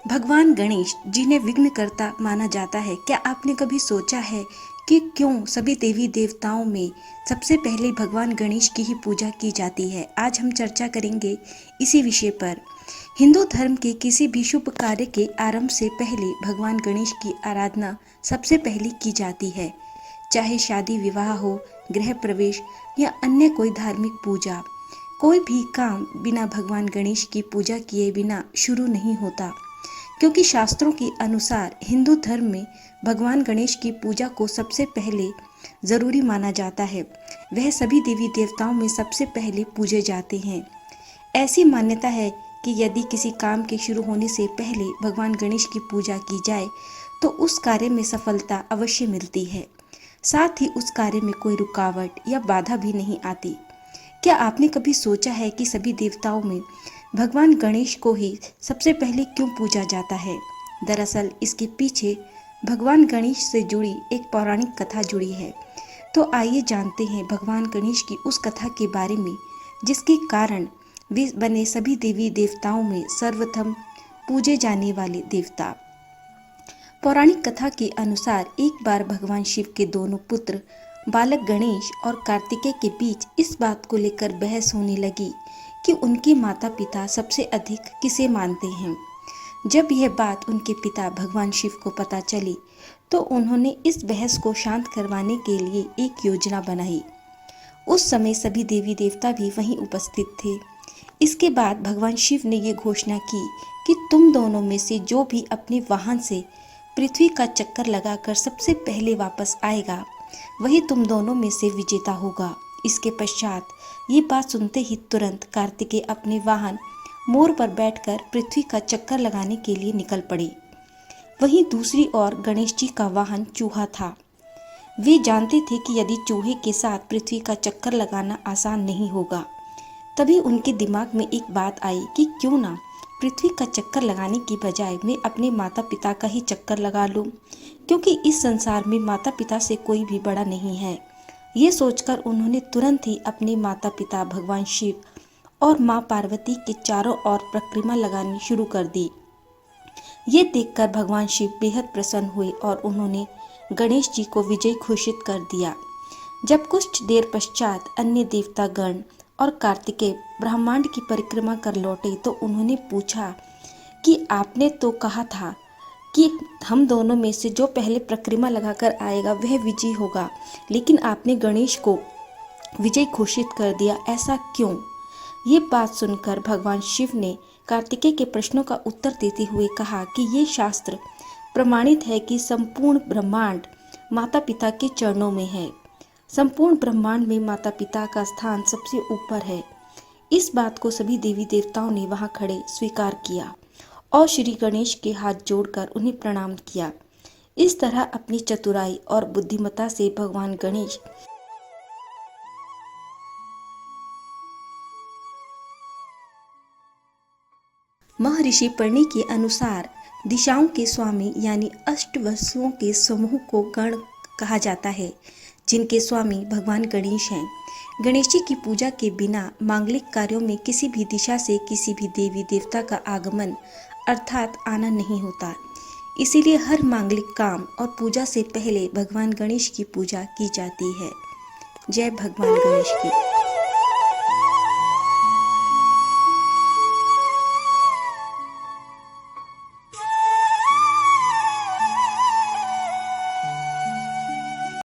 भगवान गणेश जिन्हें विघ्नकर्ता माना जाता है, क्या आपने कभी सोचा है कि क्यों सभी देवी देवताओं में सबसे पहले भगवान गणेश की ही पूजा की जाती है? आज हम चर्चा करेंगे इसी विषय पर। हिंदू धर्म के किसी भी शुभ कार्य के आरंभ से पहले भगवान गणेश की आराधना सबसे पहले की जाती है। चाहे शादी विवाह हो, गृह प्रवेश या अन्य कोई धार्मिक पूजा, कोई भी काम बिना भगवान गणेश की पूजा किए बिना शुरू नहीं होता। क्योंकि शास्त्रों के अनुसार हिंदू धर्म में भगवान गणेश की पूजा को सबसे पहले जरूरी माना जाता है। वह सभी देवी देवताओं में सबसे पहले पूजे जाते हैं। ऐसी मान्यता है कि यदि किसी काम के शुरू होने से पहले भगवान गणेश की पूजा की जाए तो उस कार्य में सफलता अवश्य मिलती है, साथ ही उस कार्य में कोई रुकावट या बाधा भी नहीं आती। क्या आपने कभी सोचा है कि सभी देवताओं में भगवान गणेश को ही सबसे पहले क्यों पूजा जाता है? दरअसल इसके पीछे भगवान गणेश से जुड़ी एक पौराणिक कथा जुड़ी है। तो आइए जानते हैं भगवान गणेश की उस कथा के बारे में, जिसके कारण वे बने सभी देवी देवताओं में सर्वप्रथम पूजे जाने वाले देवता। पौराणिक कथा के अनुसार एक बार भगवान शिव के दोनों पुत्र बालक गणेश और कार्तिकेय के बीच इस बात को लेकर बहस होने लगी कि उनके माता पिता सबसे अधिक किसे मानते हैं। जब यह बात उनके पिता भगवान शिव को पता चली तो उन्होंने इस बहस को शांत करवाने के लिए एक योजना बनाई। उस समय सभी देवी देवता भी वहीं उपस्थित थे। इसके बाद भगवान शिव ने यह घोषणा की कि तुम दोनों में से जो भी अपने वाहन से पृथ्वी का चक्कर लगाकर सबसे पहले वापस आएगा, वही तुम दोनों में से विजेता होगा। इसके पश्चात ये बात सुनते ही तुरंत कार्तिकेय अपने वाहन मोर पर बैठकर पृथ्वी का चक्कर लगाने के लिए निकल पड़े। वहीं दूसरी ओर गणेश जी का वाहन चूहा था। वे जानते थे कि यदि चूहे के साथ पृथ्वी का चक्कर लगाना आसान नहीं होगा। तभी उनके दिमाग में एक बात आई कि क्यों ना पृथ्वी का चक्कर लगाने की बजाय मैं अपने माता पिता का ही चक्कर लगा लूं, क्योंकि इस संसार में माता पिता से कोई भी बड़ा नहीं है। ये सोचकर उन्होंने तुरंत ही अपने माता पिता भगवान शिव और माँ पार्वती के चारों ओर परिक्रमा लगानी शुरू कर दी। ये देखकर भगवान शिव बेहद प्रसन्न हुए और उन्होंने गणेश जी को विजयी घोषित कर दिया। जब कुछ देर पश्चात अन्य देवता गण और कार्तिकेय ब्रह्मांड की परिक्रमा कर लौटे तो उन्होंने पूछा कि आपने तो कहा था कि हम दोनों में से जो पहले परिक्रमा लगाकर आएगा वह विजयी होगा, लेकिन आपने गणेश को विजयी घोषित कर दिया, ऐसा क्यों? ये बात सुनकर भगवान शिव ने कार्तिकेय के प्रश्नों का उत्तर देते हुए कहा कि ये शास्त्र प्रमाणित है कि संपूर्ण ब्रह्मांड माता पिता के चरणों में है। संपूर्ण ब्रह्मांड में माता पिता का स्थान सबसे ऊपर है। इस बात को सभी देवी देवताओं ने वहां खड़े स्वीकार किया और श्री गणेश के हाथ जोड़कर उन्हें प्रणाम किया। इस तरह अपनी चतुराई और बुद्धिमत्ता से भगवान गणेश महर्षि पढ़ने के अनुसार दिशाओं के स्वामी यानी अष्टवसुओं के समूह को गण कहा जाता है, जिनके स्वामी भगवान गणेश हैं। गणेश जी की पूजा के बिना मांगलिक कार्यों में किसी भी दिशा से किसी भी देवी देवता का आगमन अर्थात आना नहीं होता। इसीलिए हर मांगलिक काम और पूजा से पहले भगवान गणेश की पूजा की जाती है। जय भगवान गणेश की।